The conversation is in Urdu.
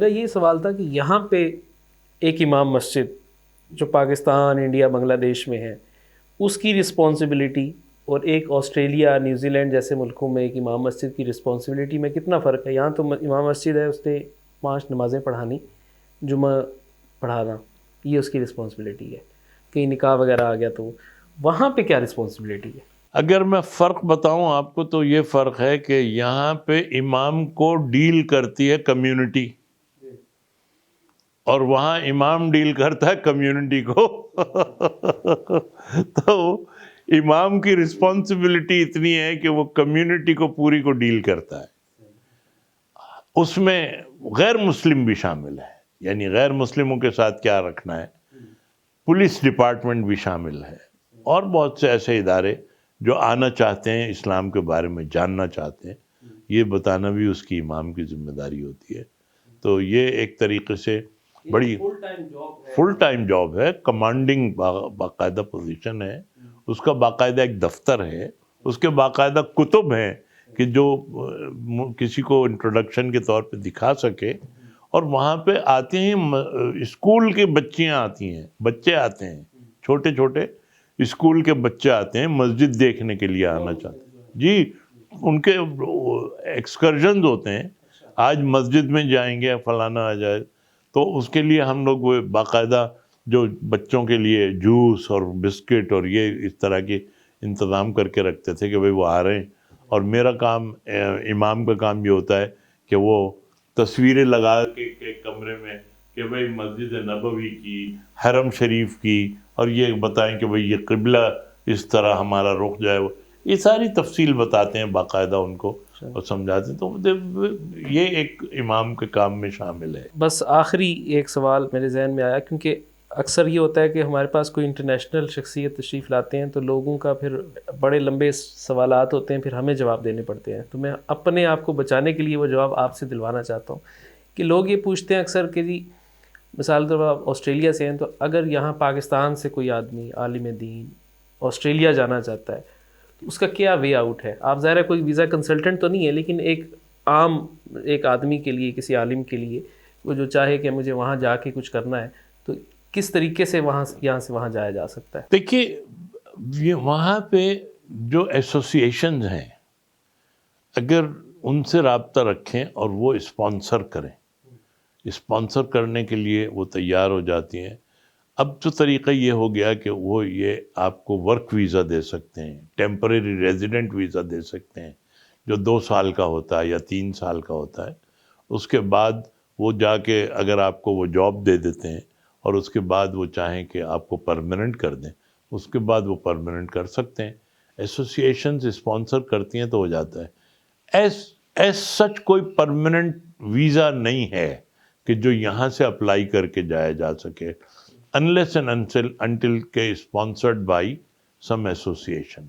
میرا یہ سوال تھا کہ یہاں پہ ایک امام مسجد جو پاکستان، انڈیا، بنگلہ دیش میں ہے، اس کی رسپانسبلٹی اور ایک آسٹریلیا، نیوزی لینڈ جیسے ملکوں میں ایک امام مسجد کی رسپانسبلٹی میں کتنا فرق ہے؟ یہاں تو امام مسجد ہے، اس نے 5 نمازیں پڑھانی، جمعہ پڑھانا، یہ اس کی رسپانسبلٹی ہے. کہیں نکاح وغیرہ آ گیا تو وہاں پہ کیا رسپانسبلٹی ہے؟ اگر میں فرق بتاؤں آپ کو تو یہ فرق ہے کہ یہاں پہ امام کو ڈیل کرتی ہے کمیونٹی، اور وہاں امام ڈیل کرتا ہے کمیونٹی کو. تو امام کی رسپانسبلٹی اتنی ہے کہ وہ کمیونٹی کو پوری کو ڈیل کرتا ہے. اس میں غیر مسلم بھی شامل ہے، یعنی غیر مسلموں کے ساتھ کیا رکھنا ہے، پولیس ڈپارٹمنٹ بھی شامل ہے، اور بہت سے ایسے ادارے جو آنا چاہتے ہیں، اسلام کے بارے میں جاننا چاہتے ہیں، یہ بتانا بھی اس کی امام کی ذمہ داری ہوتی ہے. تو یہ ایک طریقے سے بڑی فل ٹائم جاب ہے، کمانڈنگ باقاعدہ پوزیشن ہے، اس کا باقاعدہ ایک دفتر ہے، اس کے باقاعدہ کتب ہیں کہ جو کسی کو انٹروڈکشن کے طور پہ دکھا سکے. اور وہاں پہ آتے ہیں اسکول کے بچیاں آتی ہیں، بچے آتے ہیں، چھوٹے چھوٹے اسکول کے بچے آتے ہیں مسجد دیکھنے کے لیے آنا چاہتے ہیں. جی، ان کے ایکسکرژنز ہوتے ہیں، آج مسجد میں جائیں گے فلانا آ جائے، تو اس کے لیے ہم لوگ وہ باقاعدہ جو بچوں کے لیے جوس اور بسکٹ اور یہ اس طرح کے انتظام کر کے رکھتے تھے کہ بھئی وہ آ رہے ہیں. اور میرا کام، امام کا کام یہ ہوتا ہے کہ وہ تصویریں لگا کے کمرے میں کہ بھئی مسجد نبوی کی، حرم شریف کی، اور یہ بتائیں کہ بھئی یہ قبلہ اس طرح ہمارا رخ جائے، یہ ساری تفصیل بتاتے ہیں باقاعدہ ان کو اور سمجھاتے ہیں. تو یہ ایک امام کے کام میں شامل ہے. بس آخری ایک سوال میرے ذہن میں آیا، کیونکہ اکثر یہ ہوتا ہے کہ ہمارے پاس کوئی انٹرنیشنل شخصیت تشریف لاتے ہیں تو لوگوں کا پھر بڑے لمبے سوالات ہوتے ہیں، پھر ہمیں جواب دینے پڑتے ہیں. تو میں اپنے آپ کو بچانے کے لیے وہ جواب آپ سے دلوانا چاہتا ہوں کہ لوگ یہ پوچھتے ہیں اکثر کہ جی مثال طور پر آپ آسٹریلیا سے ہیں، تو اگر یہاں پاکستان سے کوئی آدمی عالم دین آسٹریلیا جانا چاہتا ہے تو اس کا کیا وے آؤٹ ہے؟ آپ ظاہر ہے کوئی ویزا کنسلٹنٹ تو نہیں ہے، لیکن ایک عام ایک آدمی کے لیے، کسی عالم کے لیے، وہ جو چاہے کہ مجھے وہاں جا کے کچھ کرنا ہے، تو کس طریقے سے یہاں سے وہاں جایا جا سکتا ہے؟ دیکھیے، وہاں پہ جو ایسوسیشنز ہیں، اگر ان سے رابطہ رکھیں اور وہ اسپانسر کریں، اسپانسر کرنے کے لیے وہ تیار ہو جاتی ہیں. اب تو طریقہ یہ ہو گیا کہ وہ یہ آپ کو ورک ویزا دے سکتے ہیں، ٹیمپریری ریزیڈنٹ ویزا دے سکتے ہیں، جو 2 سال کا ہوتا ہے یا 3 سال کا ہوتا ہے. اس کے بعد وہ جا کے اگر آپ کو وہ جاب دے دیتے ہیں، اور اس کے بعد وہ چاہیں کہ آپ کو پرماننٹ کر دیں، اس کے بعد وہ پرماننٹ کر سکتے ہیں. ایسوسیشنز اسپانسر کرتی ہیں تو ہو جاتا ہے. ایس سچ کوئی پرماننٹ ویزا نہیں ہے کہ جو یہاں سے اپلائی کر کے جایا جا سکے، unless and until کہ sponsored by some association.